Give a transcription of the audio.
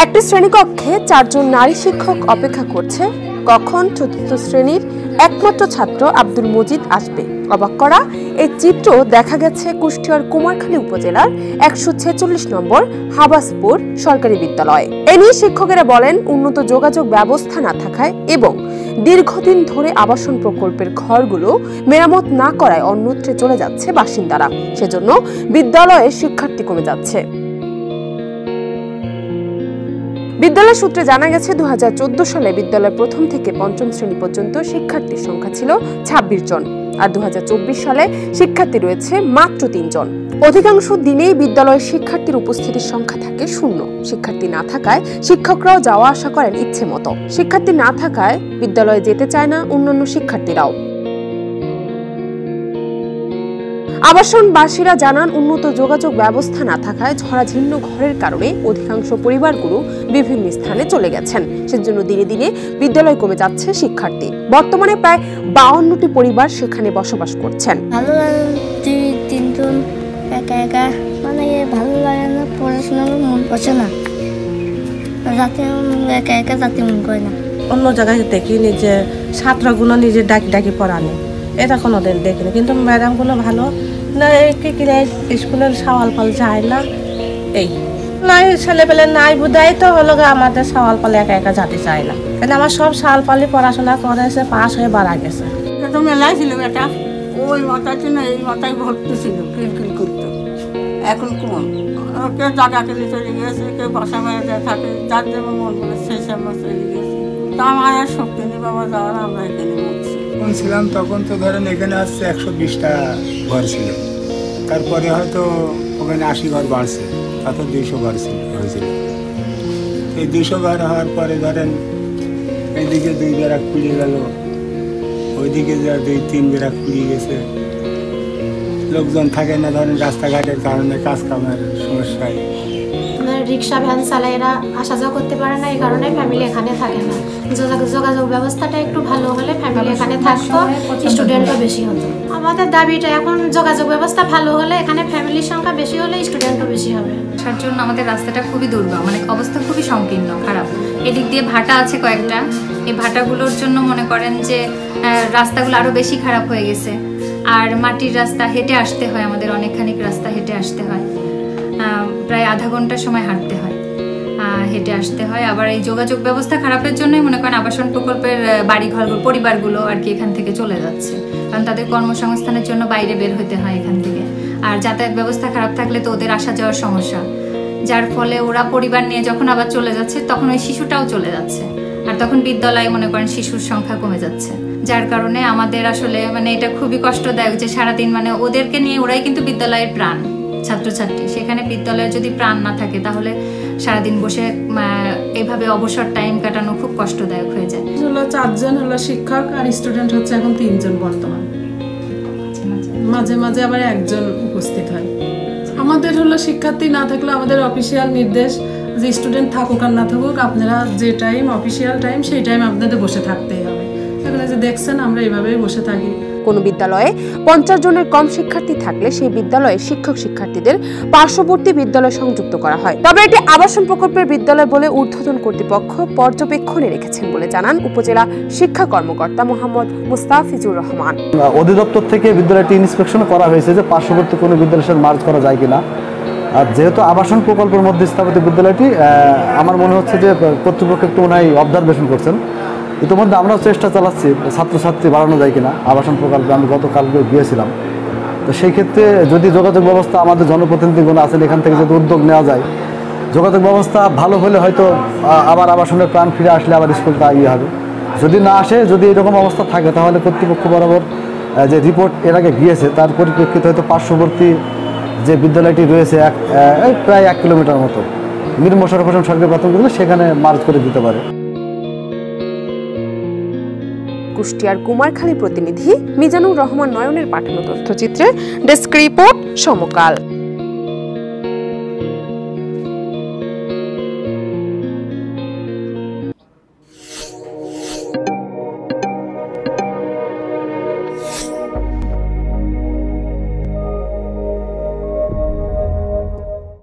একটি শ্রেণীকক্ষে 4 জন নারী শিক্ষক অপেক্ষা করছে কখন চতুর্থ শ্রেণীর একমাত্র ছাত্র আব্দুল মজিদ আসবে। অবাক করা এই চিত্র দেখা গেছে কুষ্টিয়ার কুমারখালী উপজেলার 146 নম্বর হাবাসপুর সরকারি বিদ্যালয়ে। এ নিয়ে শিক্ষকেরা বলেন, উন্নত যোগাযোগ ব্যবস্থা না থাকায় এবং দীর্ঘদিন ধরে আবাসন প্রকল্পের ঘরগুলো মেরামত না করায় অন্যত্রে চলে যাচ্ছে বাসিন্দারা, সেজন্য বিদ্যালয়ে শিক্ষার্থী কমে যাচ্ছে। বিদ্যালয় সূত্রে জানা গেছে 2014 সালে বিদ্যালয়ের প্রথম থেকে পঞ্চম শ্রেণী পর্যন্ত শিক্ষার্থীর সংখ্যা ছিল 26 জন, আর 2024 সালে শিক্ষার্থী রয়েছে মাত্র 3 জন। অধিকাংশ দিনেই বিদ্যালয়ের শিক্ষার্থীর উপস্থিতির সংখ্যা থাকে শূন্য। শিক্ষার্থী না থাকায় শিক্ষকরাও যাওয়া আসা করেন ইচ্ছে মতো। শিক্ষার্থী না থাকায় বিদ্যালয়ে যেতে চায় না অন্যান্য শিক্ষার্থীরাও। আবাসনবাসীরা জানান, উন্নত যোগাযোগ ব্যবস্থা না থাকায় ঝরাঝীর্ণ ঘরের কারণে অধিকাংশ পরিবারগুলো বিভিন্ন স্থানে চলে গেছেন, সেজন্য দিনে দিনে বিদ্যালয় কমে যাচ্ছে শিক্ষার্থী। বর্তমানে প্রায় 52টি পরিবার সেখানে বসবাস করছেন। ভালো লাগে 2-3 জন একা একা, মানে ভালো লাগে না, পড়াশোনার মন বসে না, যাতে একা একা যাতে মন করে না। অন্য জায়গায় দেখিনি যে ছাত্রগুলো নিজে ডাকি ডাকি পড়ানো, এটা কোনোদিন দেখিনি, কিন্তু ম্যাডামগুলো ভালো না। স্কুলের সওয়াল পাল যায় না, এই নাই ছেলেপেলে নাই বুধাই তো হলো আমাদের সওয়াল পালে একা একা যেতে চায় না। কিন্তু আমার সব সাল পালি পড়াশোনা করেছে, পাস হয়ে বাড়া গেছে। তো মেলাই ছিল বেটা, ওই মাথায় ছিল এই মাথায় ভর্তি ছিল, কিলকিল করতো। এখন কোন কেউ জায়গা কেলে চলে গিয়েছে, কেউ বাসা মেয়ে থাকে, যার যেমন মন বলে সেই সময় চলে গিয়েছে। তা আমার আর শক্তি নেই বাবা যাওয়ার, আমরা এখানে মরছি। তখন ছিলাম তখন তো ধরেন এখানে আসছে 120টা ঘর ছিল, তারপরে হয়তো ওখানে 80 ঘর বাড়ছে, তাতে 200 ঘর হয়েছিল। এই 200 ঘর হওয়ার পরে ধরেন এইদিকে 2 বেড়া খুলে গেল, ওইদিকে যা 2-3 বেড়া খুলে গেছে। লোকজন থাকে না ধরেন রাস্তাঘাটের কারণে, কাজ কামের সমস্যায় রিক্সা ভ্যান চালাইরা আসা যাওয়া করতে পারে না, এই কারণে ফ্যামিলি এখানে থাকে না। যোগাযোগ ব্যবস্থাটা একটু ভালো হলে ফ্যামিলি এখানে থাকতো, স্টুডেন্টও বেশি হতো। আমাদের দাবিটা এখন যোগাযোগ ব্যবস্থা ভালো হলে, এখানে ফ্যামিলির সংখ্যা বেশি হলে স্টুডেন্টও বেশি হবে। তার জন্য আমাদের রাস্তাটা খুবই দুর্গম, মানে অবস্থা খুবই সংকীর্ণ, খারাপ। এদিক দিয়ে ভাটা আছে কয়েকটা, এই ভাটাগুলোর জন্য মনে করেন যে রাস্তাগুলো আরো বেশি খারাপ হয়ে গেছে। আর মাটির রাস্তা, হেঁটে আসতে হয় আমাদের, অনেকখানি রাস্তা হেঁটে আসতে হয়, প্রায় আধা ঘন্টার সময় হাঁটতে হয়, হেঁটে আসতে হয়। আবার এই যোগাযোগ ব্যবস্থা খারাপের জন্যই মনে করেন আবাসন প্রকল্পের বাড়িঘরগুলো, পরিবারগুলো আর কি এখান থেকে চলে যাচ্ছে, কারণ তাদের কর্মসংস্থানের জন্য বাইরে বের হতে হয় এখান থেকে। আর যাতায়াত ব্যবস্থা খারাপ থাকলে তো ওদের আসা যাওয়ার সমস্যা, যার ফলে ওরা পরিবার নিয়ে যখন আবার চলে যাচ্ছে তখন ওই শিশুটাও চলে যাচ্ছে, আর তখন বিদ্যালয়ে মনে করেন শিশুর সংখ্যা কমে যাচ্ছে, যার কারণে আমাদের আসলে মানে এটা খুবই কষ্টদায়ক যে সারাদিন মানে ওদেরকে নিয়ে, ওরাই কিন্তু বিদ্যালয়ের প্রাণ, ছাত্রছাত্রী। সেখানে বিদ্যালয়ে যদি প্রাণ না থাকে তাহলে সারাদিন বসে এভাবে অবসর টাইম কাটানো খুব কষ্টদায়ক হয়ে যায়। হলো 4 জন হলো শিক্ষক, আর স্টুডেন্ট হচ্ছে এখন 3 জন বর্তমান, মাঝে মাঝে আবার 1 জন উপস্থিত হয়। আমাদের হলো শিক্ষার্থী না থাকলে আমাদের অফিসিয়াল নির্দেশ যে স্টুডেন্ট থাকুক আর না থাকুক, আপনারা যে টাইম অফিসিয়াল টাইম সেই টাইম আপনাদের বসে থাকতেই হবে। এখানে যে দেখছেন আমরা এইভাবেই বসে থাকি। কোনো বিদ্যালয়ে 50 জনের কম শিক্ষার্থী থাকলে সেই বিদ্যালয়ে শিক্ষক শিক্ষার্থীদের পার্শ্ববর্তী বিদ্যালয় সংযুক্ত করা হয়। তবে এটি আবাসন প্রকল্পের বিদ্যালয় বলে ঊর্ধ্বতন কর্তৃপক্ষ পর্যবেক্ষণে রেখেছেন বলে জানান উপজেলা শিক্ষা কর্মকর্তা মোহাম্মদ মুস্তাফিজুর রহমান। অধিদপ্তর থেকে বিদ্যালয়টি ইন্সপেকশন করা হয়েছে যে পার্শ্ববর্তী কোনো বিদ্যালয়ের সাথে মার্জ করা যায় কিনা। আর যেহেতু আবাসন প্রকল্পের মধ্যে স্থাপিত বিদ্যালয়টি, আমার মনে হচ্ছে যে কর্তৃপক্ষ একটু ওনাই অবজারভেশন করছেন। ইতিমধ্যে আমরাও চেষ্টা চালাচ্ছি ছাত্রছাত্রী বাড়ানো যায় কিনা। আবাসন প্রকল্পে আমি গতকালকে গিয়েছিলাম, তো সেই ক্ষেত্রে যদি যোগাযোগ ব্যবস্থা আমাদের জনপ্রতিনিধিগণ আছেন এখান থেকে যদি উদ্যোগ নেওয়া যায়, যোগাযোগ ব্যবস্থা ভালো হলে হয়তো আবার আবাসনের প্রাণ ফিরে আসলে আবার স্কুলটা ইয়ে হবে। যদি না আসে, যদি এরকম অবস্থা থাকে, তাহলে কর্তৃপক্ষ বরাবর যে রিপোর্ট এর আগে গিয়েছে তার পরিপ্রেক্ষিতে হয়তো পার্শ্ববর্তী যে বিদ্যালয়টি রয়েছে প্রায় 1 কিলোমিটার মতো মীর মোশাররফ হোসেন সরকারি প্রাথমিক বিদ্যালয়, সেখানে মার্জ করে দিতে পারে। কুষ্টিয়ার কুমারখালী প্রতিনিধি মিজানুর রহমান নয়নের পাঠানো তথ্যচিত্রে ডেস্ক রিপোর্ট সমকাল।